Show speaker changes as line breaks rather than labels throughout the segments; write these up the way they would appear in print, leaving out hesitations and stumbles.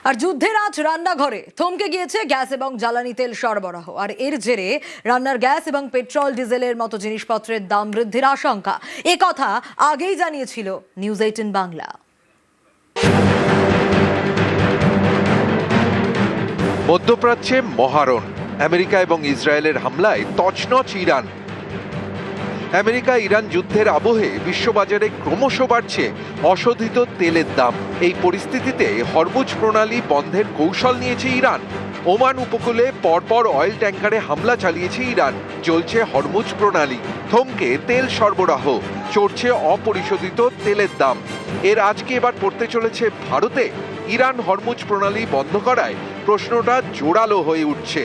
আর যুদ্ধের আজ রান্নাঘরে থমকে গিয়েছে গ্যাস এবং জ্বালানি তেল সরবরাহ। আর এর জেরে রান্নার গ্যাস এবং পেট্রোল ডিজেলের মতো জিনিসপত্রের দাম বৃদ্ধির আশঙ্কা। এ কথা আগেই জানিয়েছিল নিউজ 18 বাংলা।
মধ্যপ্রাচ্যে মহারণ, আমেরিকা এবং ইসরায়েলের হামলায় তছনছ ইরান। আমেরিকা ইরান যুদ্ধের আবহে বিশ্ববাজারে ক্রমশ বাড়ছে অশোধিত তেলের দাম। এই পরিস্থিতিতে হরমুজ প্রণালী বন্ধের কৌশল নিয়েছে ইরান। ওমান উপকূলে পরপর অয়েল ট্যাঙ্কারে হামলা চালিয়েছে ইরান। চলছে হরমুজ প্রণালী, থমকে তেল সরবরাহ, চড়ছে অপরিশোধিত তেলের দাম। এর আজকে এবার পড়তে চলেছে ভারতে। ইরান হরমুজ প্রণালী বন্ধ করায় প্রশ্নটা জোরালো হয়ে উঠছে।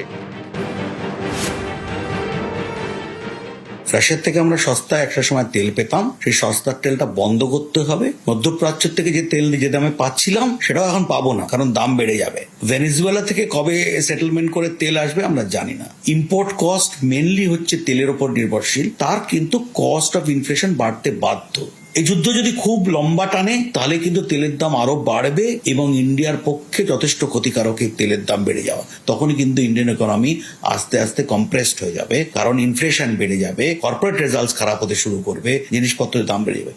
রাশিয়ার থেকে আমরা সস্তা একটা সময় তেল পেতাম, সেই সস্তার তেলটা বন্ধ করতে হবে। মধ্যপ্রাচ্য থেকে যে তেল যে দামে পাচ্ছিলাম সেটাও এখন পাবো না, কারণ দাম বেড়ে যাবে। ভেনেজুয়েলা থেকে কবে সেটেলমেন্ট করে তেল আসবে আমরা জানি না। ইম্পোর্ট কস্ট মেনলি হচ্ছে তেলের উপর নির্ভরশীল, তার কিন্তু কস্ট অফ ইনফ্লেশন বাড়তে বাধ্য। এই যুদ্ধ যদি খুব লম্বা টানে তাহলে কিন্তু তেলের দাম আরো বাড়বে এবং ইন্ডিয়ার পক্ষে যথেষ্ট ক্ষতিকারক এই তেলের দাম বেড়ে যাওয়া। তখনই কিন্তু ইন্ডিয়ান ইকোনমি আস্তে আস্তে কম্প্রেসড হয়ে যাবে, কারণ ইনফ্লেশন বেড়ে যাবে, কর্পোরেট রেজাল্টস খারাপ হতে শুরু করবে, জিনিসপত্রের দাম বেড়ে যাবে।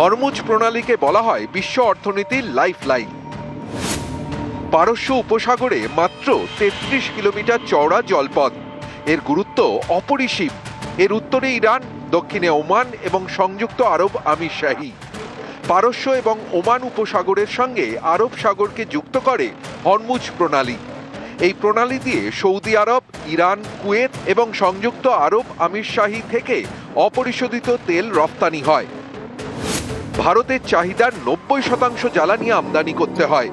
হরমুজ প্রণালীকে বলা হয় বিশ্ব অর্থনীতির লাইফ লাইন। পারস্য উপসাগরে মাত্র 33 কিলোমিটার চওড়া জলপথ, এর গুরুত্ব অপরিসীম। এর উত্তরে ইরান, দক্ষিণে ওমান এবং সংযুক্ত আরব আমিরশাহী। পারস্য এবং ওমান উপসাগরের সঙ্গে আরব সাগরকে যুক্ত করে হরমুজ প্রণালী। এই প্রণালী দিয়ে সৌদি আরব, ইরান, কুয়েত এবং সংযুক্ত আরব আমিরশাহী থেকে অপরিশোধিত তেল রপ্তানি হয়। ভারতের চাহিদার 90% জ্বালানি আমদানি করতে হয়।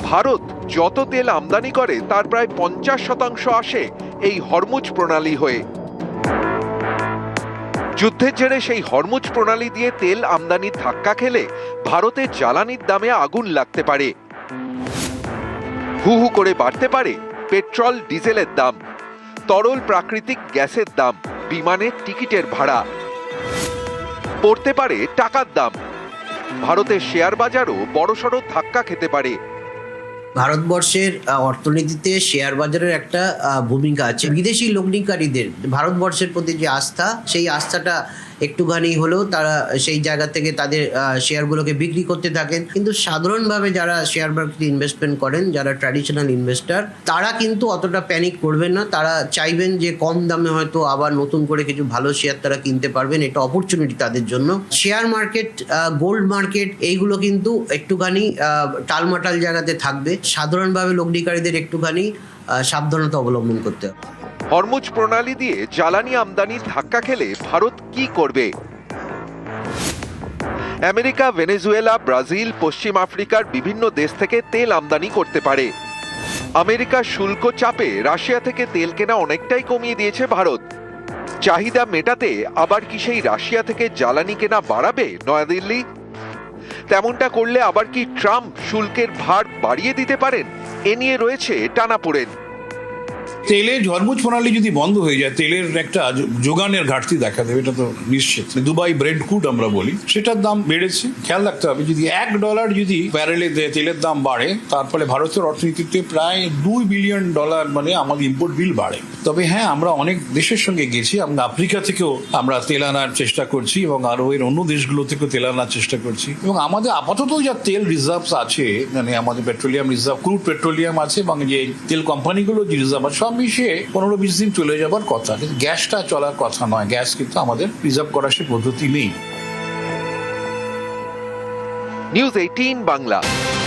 ভারত যত তেল আমদানি করে তার প্রায় 50% আসে এই হরমুজ প্রণালী হয়ে। যুদ্ধের জেরে সেই হরমুজ প্রণালী দিয়ে তেল আমদানির ধাক্কা খেলে ভারতের জ্বালানির দামে আগুন লাগতে পারে। হু হু করে বাড়তে পারে পেট্রোল ডিজেলের দাম, তরল প্রাকৃতিক গ্যাসের দাম, বিমানের টিকিটের ভাড়া, পড়তে পারে টাকার দাম। ভারতের শেয়ার বাজারও বড়সড় ধাক্কা খেতে পারে।
ভারতবর্ষের অর্থনীতিতে শেয়ার বাজারের একটা ভূমিকা আছে। বিদেশি লগ্নিকারীদের ভারতবর্ষের প্রতি যে আস্থা, সেই আস্থাটা একটুখানি হলেও তারা সেই জায়গা থেকে তাদের শেয়ারগুলোকে বিক্রি করতে থাকেন। কিন্তু সাধারণভাবে যারা শেয়ার মার্কেটে ইনভেস্টমেন্ট করেন, যারা ট্র্যাডিশনাল ইনভেস্টার, তারা কিন্তু অতটা প্যানিক করবেন না। তারা চাইবেন যে কম দামে হয়তো আবার নতুন করে কিছু ভালো শেয়ার তারা কিনতে পারবেন। এটা অপরচুনিটি তাদের জন্য। শেয়ার মার্কেট, গোল্ড মার্কেট, এইগুলো কিন্তু একটুখানি টালমাটাল জায়গাতে থাকবে। সাধারণভাবে লগ্নিকারীদের একটুখানি সাবধানতা অবলম্বন করতে হবে।
হরমুজ প্রণালী দিয়ে জ্বালানি আমদানির ধাক্কা খেলে ভারত কি করবে? আমেরিকা, ভেনেজুয়েলা, ব্রাজিল, পশ্চিম আফ্রিকার বিভিন্ন দেশ থেকে তেল আমদানি করতে পারে। আমেরিকার শুল্ক চাপে রাশিয়া থেকে তেল কেনা অনেকটাই কমিয়ে দিয়েছে ভারত। চাহিদা মেটাতে আবার কি সেই রাশিয়া থেকে জ্বালানি কেনা বাড়াবে নয়াদিল্লি? তেমনটা করলে আবার কি ট্রাম্প শুল্কের ভার বাড়িয়ে দিতে পারেন? এ নিয়ে রয়েছে টানাপোড়েন।
তেলের হরমুজ প্রণালী যদি বন্ধ হয়ে যায়, তেলের একটা যোগানের ঘাটতি দেখা দেবে, এটা তো নিশ্চিত। দুবাই ব্রেন্ট ক্রুড আমরা বলি, সেটার দাম বেড়েছে। খেয়াল রাখতে হবে, যদি $1 যদি ব্যারেলে তেলের দাম বাড়ে, তার ফলে ভারতের অর্থনীতিতে প্রায় $2 বিলিয়ন মানে আমাদের ইম্পোর্ট বিল বাড়ে। তবে হ্যাঁ, আমরা অনেক দেশের সঙ্গে গেছি, আমরা আফ্রিকা থেকেও আমরা তেল আনার চেষ্টা করছি এবং আরো এর অন্য দেশগুলো থেকেও তেল আনার চেষ্টা করছি। এবং আমাদের আপাতত যা তেল রিজার্ভস আছে, মানে আমাদের পেট্রোলিয়াম রিজার্ভ, ক্রুড পেট্রোলিয়াম আছে এবং যে তেল কোম্পানিগুলো যে রিজার্ভ আছে, সব মিশিয়ে 15-20 দিন চলে যাবার কথা। কিন্তু গ্যাসটা চলার কথা নয়। গ্যাস কিন্তু আমাদের রিজার্ভ করার সে পদ্ধতি নেই।
নিউজ 18 বাংলা।